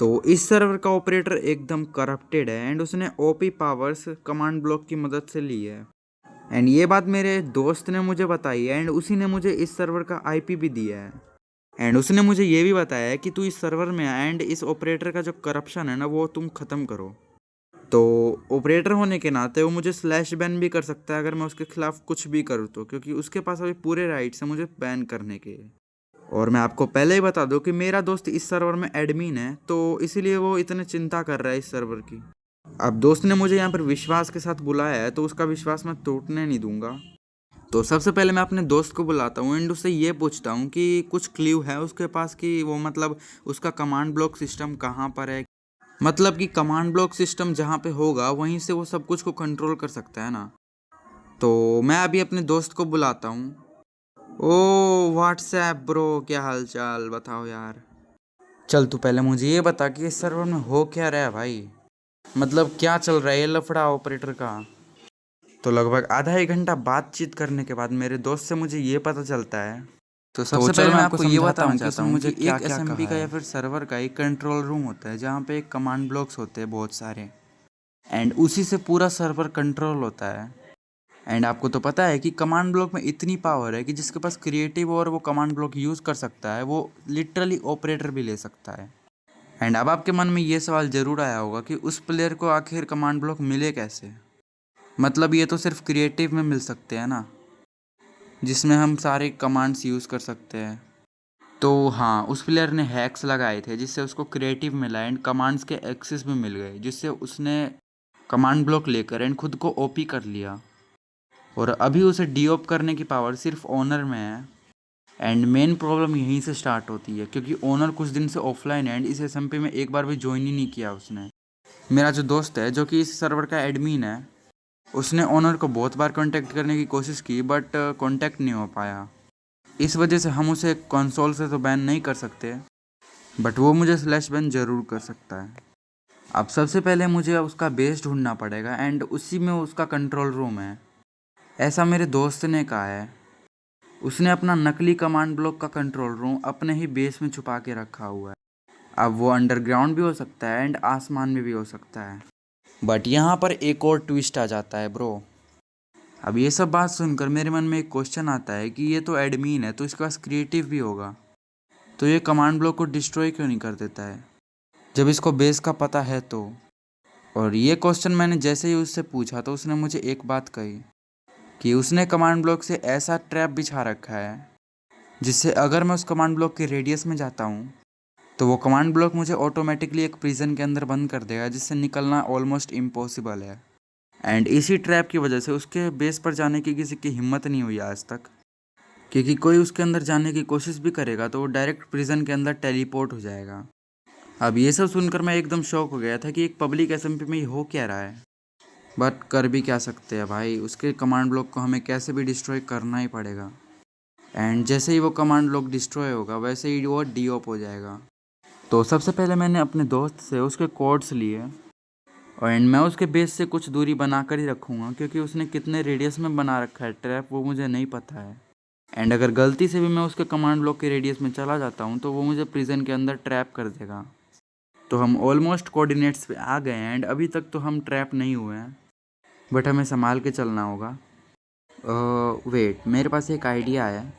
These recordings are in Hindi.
तो इस सर्वर का ऑपरेटर एकदम करप्टेड है एंड उसने ओपी पावर्स कमांड ब्लॉक की मदद से ली है। एंड ये बात मेरे दोस्त ने मुझे बताई है एंड उसी ने मुझे इस सर्वर का आईपी भी दिया है। एंड उसने मुझे ये भी बताया है कि तू इस सर्वर में आ एंड इस ऑपरेटर का जो करप्शन है ना वो तुम ख़त्म करो। तो ऑपरेटर होने के नाते वो मुझे स्लैश बैन भी कर सकता है अगर मैं उसके खिलाफ कुछ भी करूँ तो, क्योंकि उसके पास अभी पूरे राइट्स हैं मुझे बैन करने के। और मैं आपको पहले ही बता दूं कि मेरा दोस्त इस सर्वर में एडमिन है, तो इसीलिए वो इतने चिंता कर रहा है इस सर्वर की। अब दोस्त ने मुझे यहाँ पर विश्वास के साथ बुलाया है तो उसका विश्वास मैं टूटने नहीं दूंगा। तो सबसे पहले मैं अपने दोस्त को बुलाता हूँ एंड उससे ये पूछता हूँ कि कुछ क्ल्यू है उसके पास कि वो मतलब उसका कमांड ब्लॉक सिस्टम कहाँ पर है। मतलब कि कमांड ब्लॉक सिस्टम जहाँ पे होगा वहीं से वो सब कुछ को कंट्रोल कर सकता है ना। तो मैं अभी अपने दोस्त को बुलाता हूँ। ओ व्हाट्सएप ब्रो, क्या हाल चाल बताओ यार। चल तू पहले मुझे ये बता कि इस सर्वर में हो क्या रहा है भाई, मतलब क्या चल रहा है ये लफड़ा ऑपरेटर का। तो लगभग आधा एक घंटा बातचीत करने के बाद मेरे दोस्त से मुझे ये पता चलता है। तो सबसे पहले मैं आपको ये बताना चाहता हूँ कि एक एसएमपी का या फिर सर्वर का एक कंट्रोल रूम होता है जहाँ पे एक कमांड ब्लॉक्स होते हैं बहुत सारे, एंड उसी से पूरा सर्वर कंट्रोल होता है। एंड आपको तो पता है कि कमांड ब्लॉक में इतनी पावर है कि जिसके पास क्रिएटिव और वो कमांड ब्लॉक यूज़ कर सकता है वो लिटरली ऑपरेटर भी ले सकता है। एंड अब आपके मन में ये सवाल ज़रूर आया होगा कि उस प्लेयर को आखिर कमांड ब्लॉक मिले कैसे। मतलब ये तो सिर्फ क्रिएटिव में मिल सकते हैं ना, जिसमें हम सारे कमांड्स यूज़ कर सकते हैं। तो हाँ, उस प्लेयर ने हैक्स लगाए थे जिससे उसको क्रिएटिव मिला एंड कमांड्स के एक्सेस भी मिल गए, जिससे उसने कमांड ब्लॉक लेकर एंड खुद को ओपी कर लिया। और अभी उसे डीओप करने की पावर सिर्फ ओनर में है। एंड मेन प्रॉब्लम यहीं से स्टार्ट होती है क्योंकि ओनर कुछ दिन से ऑफलाइन है एंड इस एसएमपी में एक बार भी ज्वाइन ही नहीं किया उसने। मेरा जो दोस्त है जो कि इस सर्वर का एडमिन है, उसने ओनर को बहुत बार कांटेक्ट करने की कोशिश की बट कांटेक्ट नहीं हो पाया। इस वजह से हम उसे कंसोल से तो बैन नहीं कर सकते, बट वो मुझे स्लैश बैन ज़रूर कर सकता है। अब सबसे पहले मुझे उसका बेस ढूंढना पड़ेगा एंड उसी में उसका कंट्रोल रूम है, ऐसा मेरे दोस्त ने कहा है। उसने अपना नकली कमांड ब्लॉक का कंट्रोल रूम अपने ही बेस में छुपा के रखा हुआ है। अब वो अंडरग्राउंड भी हो सकता है एंड आसमान में भी हो सकता है। बट यहाँ पर एक और ट्विस्ट आ जाता है ब्रो। अब ये सब बात सुनकर मेरे मन में एक क्वेश्चन आता है कि ये तो एडमिन है तो इसके पास क्रिएटिव भी होगा, तो ये कमांड ब्लॉक को डिस्ट्रॉय क्यों नहीं कर देता है जब इसको बेस का पता है तो। और ये क्वेश्चन मैंने जैसे ही उससे पूछा तो उसने मुझे एक बात कही कि उसने कमांड ब्लॉक से ऐसा ट्रैप बिछा रखा है जिससे अगर मैं उस कमांड ब्लॉक के रेडियस में जाता हूँ तो वो कमांड ब्लॉक मुझे ऑटोमेटिकली एक प्रिजन के अंदर बंद कर देगा जिससे निकलना ऑलमोस्ट इम्पॉसिबल है। एंड इसी ट्रैप की वजह से उसके बेस पर जाने की किसी की हिम्मत नहीं हुई आज तक, क्योंकि कोई उसके अंदर जाने की कोशिश भी करेगा तो वो डायरेक्ट प्रिजन के अंदर टेलीपोर्ट हो जाएगा। अब ये सब सुनकर मैं एकदम शॉक हो गया था कि एक पब्लिक एसएमपी में ये हो क्या रहा है, बट कर भी क्या सकते हैं भाई, उसके कमांड ब्लॉक को हमें कैसे भी डिस्ट्रॉय करना ही पड़ेगा। एंड जैसे ही वो कमांड ब्लॉक डिस्ट्रॉय होगा वैसे ही वो डीओप हो जाएगा। तो सबसे पहले मैंने अपने दोस्त से उसके कोड्स लिए और एंड मैं उसके बेस से कुछ दूरी बना कर ही रखूँगा, क्योंकि उसने कितने रेडियस में बना रखा है ट्रैप वो मुझे नहीं पता है। एंड अगर गलती से भी मैं उसके कमांड ब्लॉक के रेडियस में चला जाता हूँ तो वो मुझे प्रिजन के अंदर ट्रैप कर देगा। तो हम ऑलमोस्ट कोऑर्डिनेट्स पे आ गए हैं एंड अभी तक तो हम ट्रैप नहीं हुए हैं, बट हमें संभाल के चलना होगा। वेट, मेरे पास एक आइडिया है।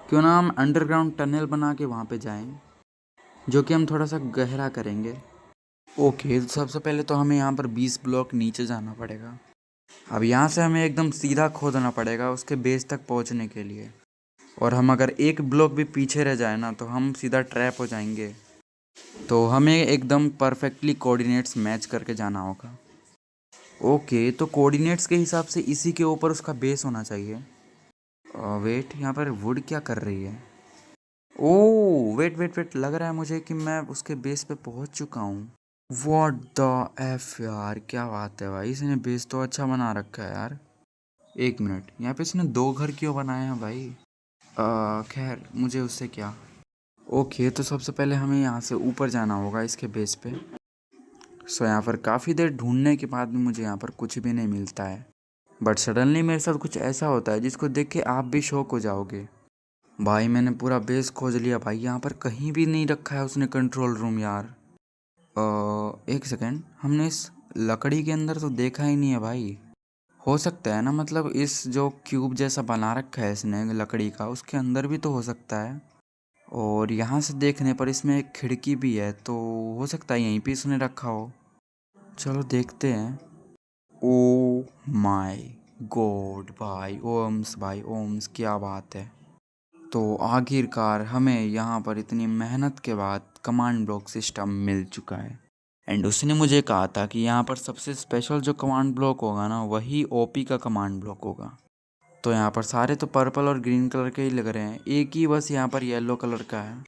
क्यों ना हम अंडरग्राउंड टनल बना के वहाँ पे जाएं, जो कि हम थोड़ा सा गहरा करेंगे। ओके, तो सबसे पहले तो हमें यहाँ पर 20 ब्लॉक नीचे जाना पड़ेगा। अब यहाँ से हमें एकदम सीधा खोदना पड़ेगा उसके बेस तक पहुँचने के लिए, और हम अगर एक ब्लॉक भी पीछे रह जाए ना तो हम सीधा ट्रैप हो जाएंगे। तो हमें एकदम परफेक्टली कोऑर्डिनेट्स मैच करके जाना होगा। ओके, तो कोऑर्डिनेट्स के हिसाब से इसी के ऊपर उसका बेस होना चाहिए। वेट, यहाँ पर वुड क्या कर रही है? ओह वेट वेट वेट, लग रहा है मुझे कि मैं उसके बेस पे पहुंच चुका हूँ। व्हाट द एफ यार, क्या बात है भाई, इसने बेस तो अच्छा बना रखा है यार। एक मिनट, यहाँ पे इसने दो घर क्यों बनाए हैं भाई? खैर मुझे उससे क्या। ओके, तो सबसे पहले हमें यहाँ से ऊपर जाना होगा इसके बेस पे। सो यहाँ पर काफ़ी देर ढूंढने के बाद भी मुझे यहाँ पर कुछ भी नहीं मिलता है, बट सडनली मेरे साथ कुछ ऐसा होता है जिसको देख के आप भी शॉक हो जाओगे। भाई मैंने पूरा बेस खोज लिया भाई, यहाँ पर कहीं भी नहीं रखा है उसने कंट्रोल रूम यार। एक सेकेंड, हमने इस लकड़ी के अंदर तो देखा ही नहीं है भाई। हो सकता है ना, मतलब इस जो क्यूब जैसा बना रखा है इसने लकड़ी का, उसके अंदर भी तो हो सकता है। और यहाँ से देखने पर इसमें एक खिड़की भी है, तो हो सकता है यहीं पे इसने रखा हो। चलो देखते हैं। ओ माय गॉड भाई, ओम्स भाई ओम्स, क्या बात है। तो आखिरकार हमें यहाँ पर इतनी मेहनत के बाद कमांड ब्लॉक सिस्टम मिल चुका है। एंड उसने मुझे कहा था कि यहाँ पर सबसे स्पेशल जो कमांड ब्लॉक होगा ना, वही ओपी का कमांड ब्लॉक होगा। तो यहाँ पर सारे तो पर्पल और ग्रीन कलर के ही लग रहे हैं, एक ही बस यहाँ पर येलो कलर का है।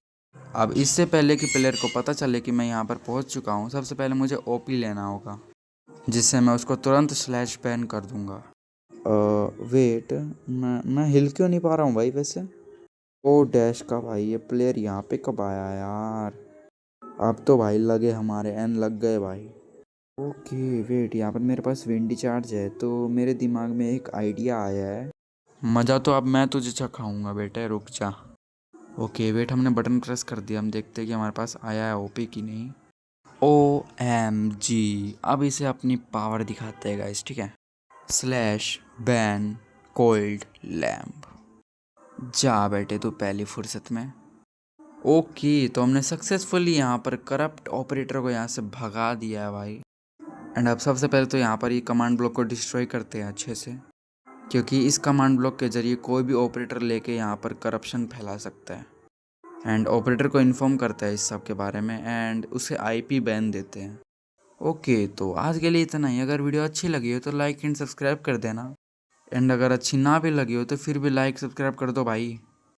अब इससे पहले कि प्लेयर को पता चले कि मैं यहाँ पर पहुँच चुका हूँ, सबसे पहले मुझे ओपी लेना होगा, जिससे मैं उसको तुरंत स्लैश बैन कर दूंगा। वेट, मैं हिल क्यों नहीं पा रहा हूँ भाई वैसे। ओ डैश का भाई, ये प्लेयर यहाँ पे कब आया यार। अब तो भाई लगे हमारे एन लग गए भाई। ओके वेट, यहाँ पर मेरे पास विंडी चार्ज है, तो मेरे दिमाग में एक आइडिया आया है। मज़ा तो अब मैं तुझे चखाऊंगा बेटे, रुक जा। ओके वेट, हमने बटन प्रेस कर दिया, हम देखते हैं कि हमारे पास आया है ओपी की नहीं। OMG, अब इसे अपनी पावर दिखाते हैं गाइस, ठीक है। स्लैश बैन कोल्ड लैम्प, जा बेटे तू पहली फुर्सत में। ओके, तो हमने सक्सेसफुली यहाँ पर करप्ट ऑपरेटर को यहाँ से भगा दिया है भाई। एंड अब सबसे पहले तो यहाँ पर ये कमांड ब्लॉक को डिस्ट्रॉय करते हैं अच्छे से, क्योंकि इस कमांड ब्लॉक के ज़रिए कोई भी ऑपरेटर लेके यहाँ पर करप्शन फैला सकता है। एंड ऑपरेटर को इन्फॉर्म करता है इस सब के बारे में, एंड उसे IP बैन देते हैं। ओके, तो आज के लिए इतना ही। अगर वीडियो अच्छी लगी हो तो लाइक एंड सब्सक्राइब कर देना, एंड अगर अच्छी ना भी लगी हो तो फिर भी लाइक सब्सक्राइब कर दो भाई।